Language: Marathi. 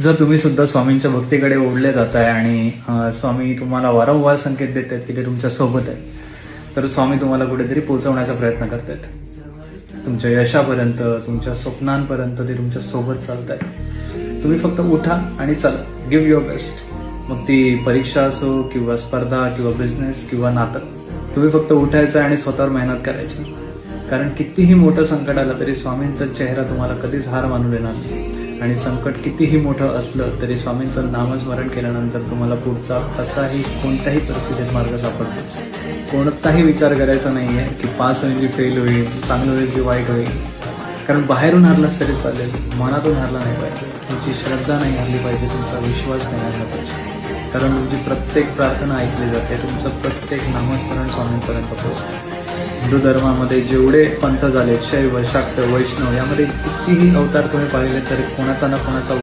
जर तुम्ही सुद्धा स्वामींच्या भक्तीकडे ओढले जाताय आणि स्वामी तुम्हाला वारंवार संकेत देत आहेत की ते तुमच्या सोबत आहेत, तर स्वामी तुम्हाला कुठेतरी पोहोचवण्याचा प्रयत्न करतात तुमच्या यशापर्यंत, तुमच्या स्वप्नांपर्यंत ते तुमच्या सोबत चालत आहेत. तुम्ही फक्त उठा आणि चला, गिव्ह युअर बेस्ट. मग ती परीक्षा असो किंवा स्पर्धा किंवा बिझनेस किंवा नातं, तुम्ही फक्त उठायचं आणि स्वतःवर मेहनत करायची. कारण कितीही मोठं संकट आलं तरी स्वामींचा चेहरा तुम्हाला कधीच हार मानू देणार नाही. आणि संकट कितीही मोठं असलं तरी स्वामींचं नामस्मरण केल्यानंतर तुम्हाला पुढचा कसाही कोणत्याही परिस्थितीत मार्ग सापडतोच. कोणताही विचार करायचा नाही आहे की पास होईल की फेल होईल, चांगलं होईल की वाईट होईल. कारण बाहेरून हारलाच तरी चालेल, मनातून हारला नाही पाहिजे. तुमची श्रद्धा नाही हरली पाहिजे, तुमचा विश्वास नाही हरला पाहिजे. कारण तुमची प्रत्येक प्रार्थना ऐकली जाते, तुमचं प्रत्येक नामस्मरण स्वामींपर्यंत पोहोचतं. हिंदू धर्मामध्ये जेवढे पंथ झाले, शैव, शाक्त, वैष्णव, यामध्ये कितीही अवतार तुम्ही पाहिले तरी कोणाचा ना कोणाचा